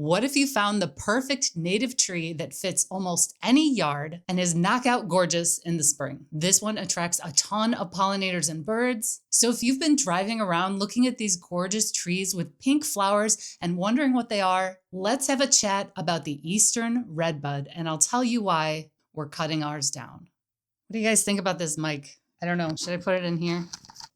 What if you found the perfect native tree that fits almost any yard and is knockout gorgeous in the spring? This one attracts a ton of pollinators and birds. So if you've been driving around looking at these gorgeous trees with pink flowers and wondering what they are, let's have a chat about the Eastern Redbud, and I'll tell you why we're cutting ours down. What do you guys think about this, Mike? I don't know. Should I put it in here?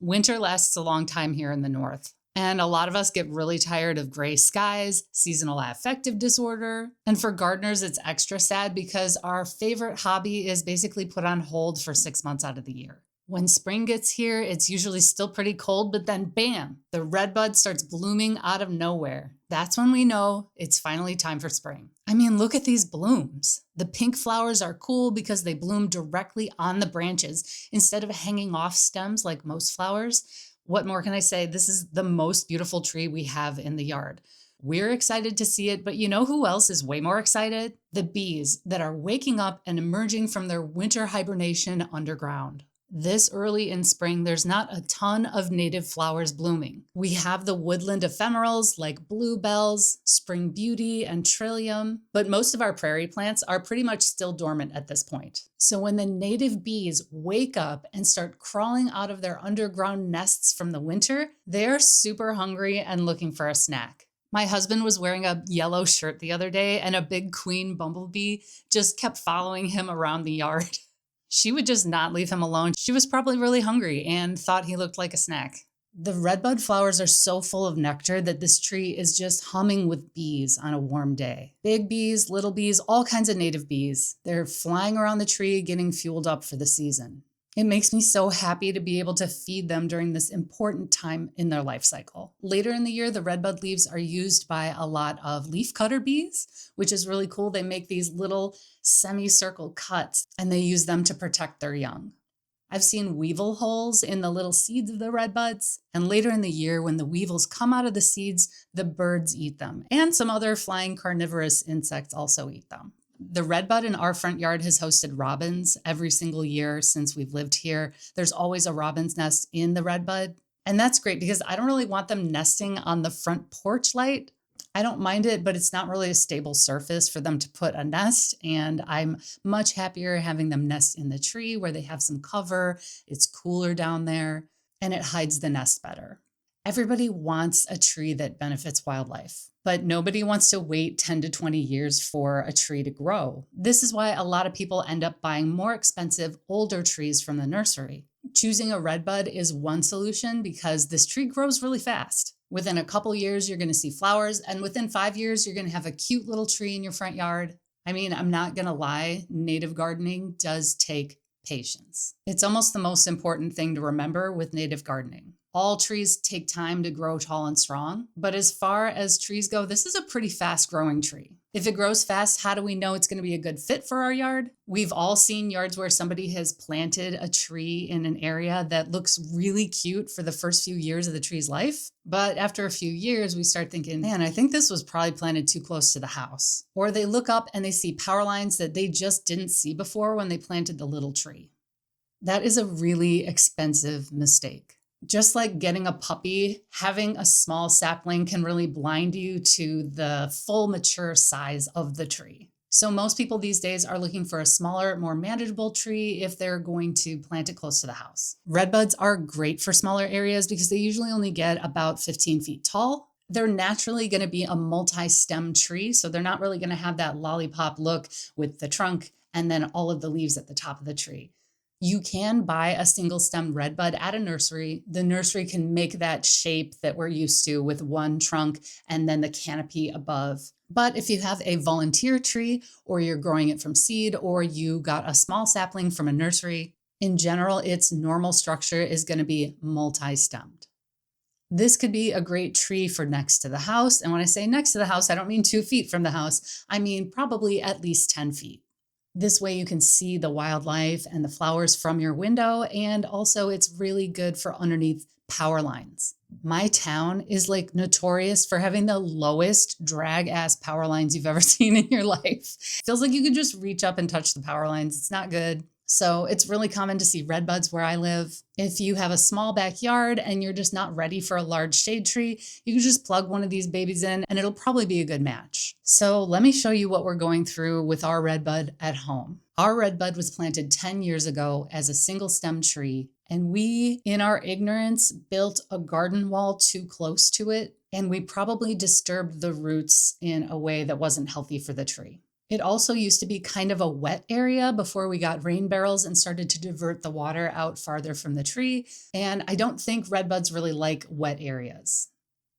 Winter lasts a long time here in the north. And a lot of us get really tired of gray skies, seasonal affective disorder. And for gardeners, it's extra sad because our favorite hobby is basically put on hold for 6 months out of the year. When spring gets here, it's usually still pretty cold, but then bam, the redbud starts blooming out of nowhere. That's when we know it's finally time for spring. I mean, look at these blooms. The pink flowers are cool because they bloom directly on the branches instead of hanging off stems like most flowers. What more can I say? This is the most beautiful tree we have in the yard. We're excited to see it, but you know who else is way more excited? The bees that are waking up and emerging from their winter hibernation underground. This early in spring, there's not a ton of native flowers blooming. We have the woodland ephemerals like bluebells, spring beauty, and trillium, but most of our prairie plants are pretty much still dormant at this point. So when the native bees wake up and start crawling out of their underground nests from the winter, they're super hungry and looking for a snack. My husband was wearing a yellow shirt the other day, and a big queen bumblebee just kept following him around the yard. She would just not leave him alone. She was probably really hungry and thought he looked like a snack. The redbud flowers are so full of nectar that this tree is just humming with bees on a warm day. Big bees, little bees, all kinds of native bees. They're flying around the tree, getting fueled up for the season. It makes me so happy to be able to feed them during this important time in their life cycle. Later in the year, the redbud leaves are used by a lot of leafcutter bees, which is really cool. They make these little semicircle cuts and they use them to protect their young. I've seen weevil holes in the little seeds of the redbuds, and later in the year when the weevils come out of the seeds, the birds eat them, and some other flying carnivorous insects also eat them. The redbud in our front yard has hosted robins every single year since we've lived here. There's always a robin's nest in the redbud. And that's great because I don't really want them nesting on the front porch light. I don't mind it, but it's not really a stable surface for them to put a nest. And I'm much happier having them nest in the tree where they have some cover. It's cooler down there and it hides the nest better. Everybody wants a tree that benefits wildlife, but nobody wants to wait 10 to 20 years for a tree to grow. This is why a lot of people end up buying more expensive, older trees from the nursery. Choosing a redbud is one solution because this tree grows really fast. Within a couple years, you're going to see flowers, and within 5 years, you're going to have a cute little tree in your front yard. I mean, I'm not going to lie, native gardening does take patience. It's almost the most important thing to remember with native gardening. All trees take time to grow tall and strong, but as far as trees go, this is a pretty fast growing tree. If it grows fast, how do we know it's going to be a good fit for our yard? We've all seen yards where somebody has planted a tree in an area that looks really cute for the first few years of the tree's life. But after a few years, we start thinking, man, I think this was probably planted too close to the house. Or they look up and they see power lines that they just didn't see before when they planted the little tree. That is a really expensive mistake. Just like getting a puppy, having a small sapling can really blind you to the full mature size of the tree. So most people these days are looking for a smaller, more manageable tree if they're going to plant it close to the house. Redbuds are great for smaller areas because they usually only get about 15 feet tall. They're naturally going to be a multi-stem tree, so they're not really going to have that lollipop look with the trunk and then all of the leaves at the top of the tree. You can buy a single stem redbud at a nursery. The nursery can make that shape that we're used to with one trunk and then the canopy above. But if you have a volunteer tree or you're growing it from seed or you got a small sapling from a nursery, in general, its normal structure is going to be multi-stemmed. This could be a great tree for next to the house. And when I say next to the house, I don't mean 2 feet from the house. I mean probably at least 10 feet. This way you can see the wildlife and the flowers from your window, and also it's really good for underneath power lines. My town is like notorious for having the lowest drag ass power lines you've ever seen in your life. Feels like you can just reach up and touch the power lines. It's not good. So it's really common to see redbuds where I live. If you have a small backyard and you're just not ready for a large shade tree, you can just plug one of these babies in and it'll probably be a good match. So let me show you what we're going through with our redbud at home. Our redbud was planted 10 years ago as a single stem tree, and we, in our ignorance, built a garden wall too close to it, and we probably disturbed the roots in a way that wasn't healthy for the tree. It also used to be kind of a wet area before we got rain barrels and started to divert the water out farther from the tree. And I don't think redbuds really like wet areas.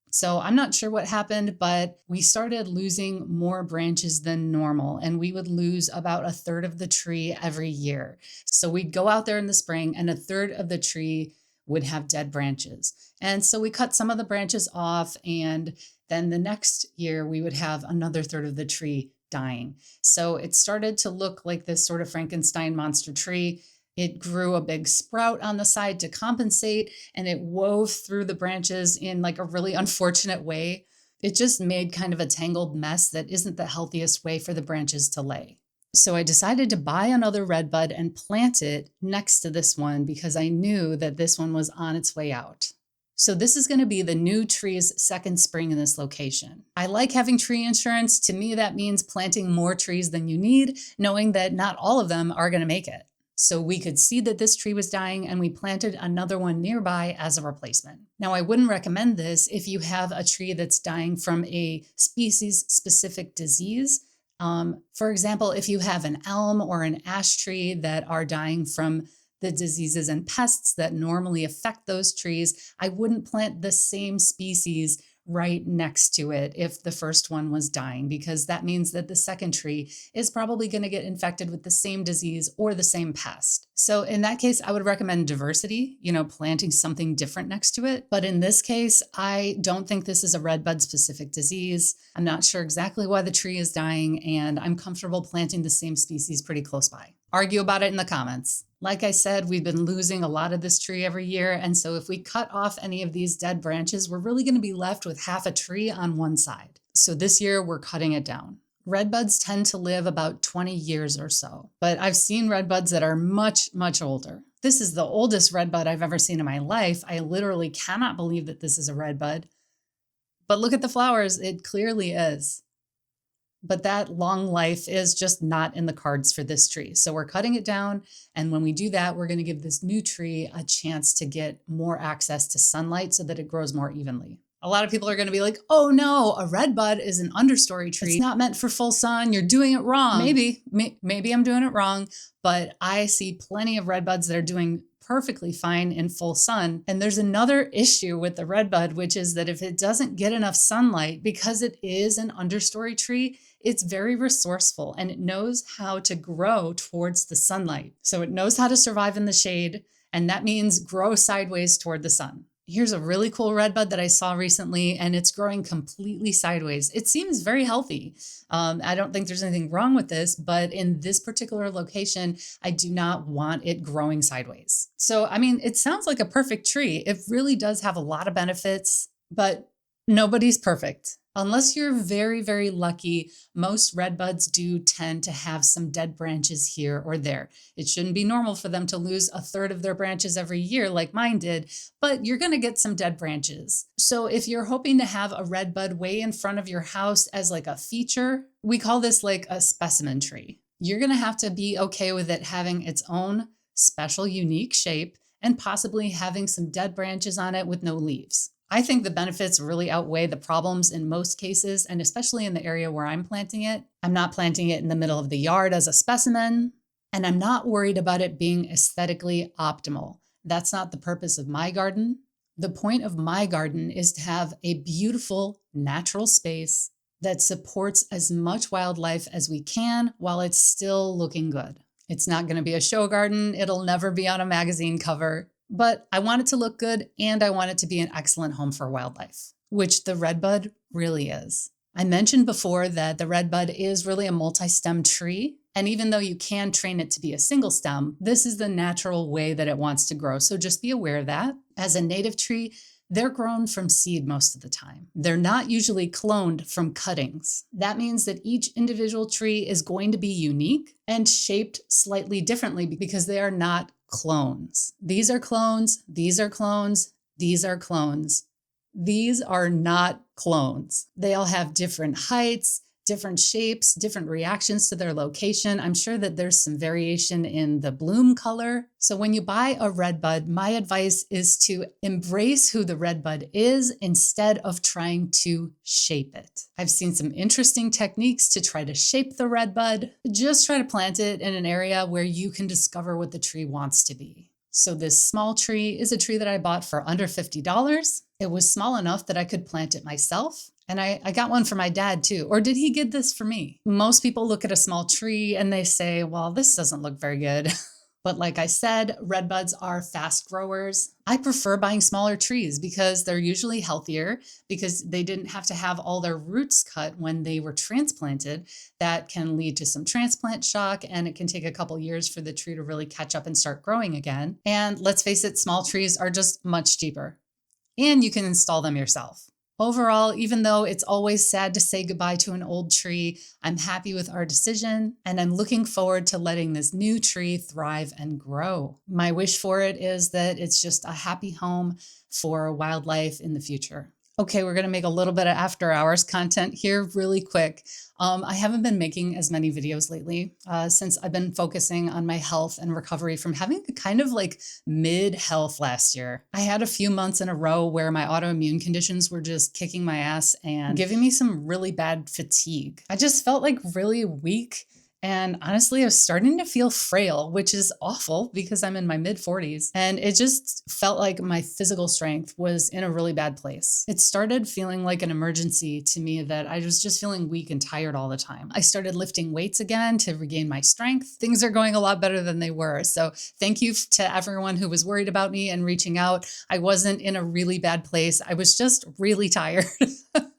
So I'm not sure what happened, but we started losing more branches than normal, and we would lose about a third of the tree every year. So we'd go out there in the spring and a third of the tree would have dead branches. And so we cut some of the branches off, and then the next year we would have another third of the tree dying. So it started to look like this sort of Frankenstein monster tree. It grew a big sprout on the side to compensate, and it wove through the branches in like a really unfortunate way. It just made kind of a tangled mess that isn't the healthiest way for the branches to lay. So I decided to buy another redbud and plant it next to this one because I knew that this one was on its way out. So this is going to be the new tree's second spring in this location. I like having tree insurance. To me, that means planting more trees than you need, knowing that not all of them are going to make it. So we could see that this tree was dying and we planted another one nearby as a replacement. Now, I wouldn't recommend this if you have a tree that's dying from a species-specific disease. For example, if you have an elm or an ash tree that are dying from the diseases and pests that normally affect those trees, I wouldn't plant the same species right next to it if the first one was dying, because that means that the second tree is probably going to get infected with the same disease or the same pest. So in that case, I would recommend diversity, planting something different next to it. But in this case, I don't think this is a redbud specific disease. I'm not sure exactly why the tree is dying, and I'm comfortable planting the same species pretty close by. Argue about it in the comments. Like I said, we've been losing a lot of this tree every year, and so if we cut off any of these dead branches, we're really going to be left with half a tree on one side. So this year, we're cutting it down. Redbuds tend to live about 20 years or so, but I've seen redbuds that are much, much older. This is the oldest redbud I've ever seen in my life. I literally cannot believe that this is a redbud. But look at the flowers, it clearly is. But that long life is just not in the cards for this tree. So we're cutting it down. And when we do that, we're going to give this new tree a chance to get more access to sunlight so that it grows more evenly. A lot of people are going to be like, oh no, a redbud is an understory tree. It's not meant for full sun. You're doing it wrong. Maybe I'm doing it wrong, but I see plenty of redbuds that are doing perfectly fine in full sun. And there's another issue with the redbud, which is that if it doesn't get enough sunlight, because it is an understory tree, it's very resourceful and it knows how to grow towards the sunlight. So it knows how to survive in the shade, and that means grow sideways toward the sun. Here's a really cool redbud that I saw recently, and it's growing completely sideways. It seems very healthy. I don't think there's anything wrong with this, but in this particular location, I do not want it growing sideways. So, it sounds like a perfect tree. It really does have a lot of benefits, but nobody's perfect. Unless you're very, very lucky, most redbuds do tend to have some dead branches here or there. It shouldn't be normal for them to lose a third of their branches every year like mine did, but you're going to get some dead branches. So if you're hoping to have a redbud way in front of your house as like a feature, we call this like a specimen tree. You're going to have to be okay with it having its own special, unique shape and possibly having some dead branches on it with no leaves. I think the benefits really outweigh the problems in most cases, and especially in the area where I'm planting it. I'm not planting it in the middle of the yard as a specimen, and I'm not worried about it being aesthetically optimal. That's not the purpose of my garden. The point of my garden is to have a beautiful, natural space that supports as much wildlife as we can while it's still looking good. It's not going to be a show garden. It'll never be on a magazine cover. But I want it to look good, and I want it to be an excellent home for wildlife, which the redbud really is. I mentioned before that the redbud is really a multi-stem tree, and even though you can train it to be a single stem, this is the natural way that it wants to grow, so just be aware of that. As a native tree, They're grown from seed most of the time. They're not usually cloned from cuttings. That means that each individual tree is going to be unique and shaped slightly differently because they are not clones. These are clones, these are clones, these are clones. These are not clones. They all have different heights, different shapes, different reactions to their location. I'm sure that there's some variation in the bloom color. So when you buy a redbud, my advice is to embrace who the redbud is instead of trying to shape it. I've seen some interesting techniques to try to shape the redbud. Just try to plant it in an area where you can discover what the tree wants to be. So this small tree is a tree that I bought for under $50. It was small enough that I could plant it myself. And I got one for my dad too. Or did he get this for me? Most people look at a small tree and they say, well, this doesn't look very good. But like I said, redbuds are fast growers. I prefer buying smaller trees because they're usually healthier because they didn't have to have all their roots cut when they were transplanted. That can lead to some transplant shock, and it can take a couple years for the tree to really catch up and start growing again. And let's face it, small trees are just much cheaper. And you can install them yourself. Overall, even though it's always sad to say goodbye to an old tree, I'm happy with our decision, and I'm looking forward to letting this new tree thrive and grow. My wish for it is that it's just a happy home for wildlife in the future. Okay, we're gonna make a little bit of after hours content here really quick. I haven't been making as many videos lately since I've been focusing on my health and recovery from having a kind of like mid-health last year. I had a few months in a row where my autoimmune conditions were just kicking my ass and giving me some really bad fatigue. I just felt like really weak. And honestly, I was starting to feel frail, which is awful because I'm in my mid-40s. And it just felt like my physical strength was in a really bad place. It started feeling like an emergency to me that I was just feeling weak and tired all the time. I started lifting weights again to regain my strength. Things are going a lot better than they were. So thank you to everyone who was worried about me and reaching out. I wasn't in a really bad place. I was just really tired.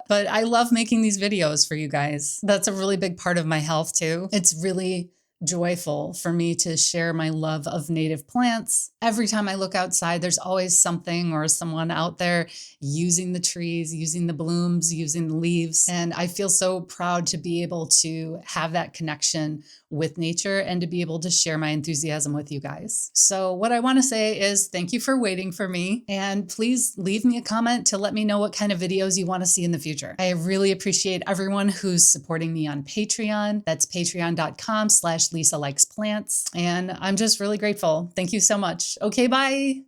But I love making these videos for you guys. That's a really big part of my health too. It's really joyful for me to share my love of native plants. Every time I look outside, there's always something or someone out there using the trees, using the blooms, using the leaves. And I feel so proud to be able to have that connection with nature and to be able to share my enthusiasm with you guys. So what I want to say is thank you for waiting for me, and please leave me a comment to let me know what kind of videos you want to see in the future. I really appreciate everyone who's supporting me on Patreon. That's patreon.com/Lisa Likes Plants. And I'm just really grateful. Thank you so much. Okay, bye.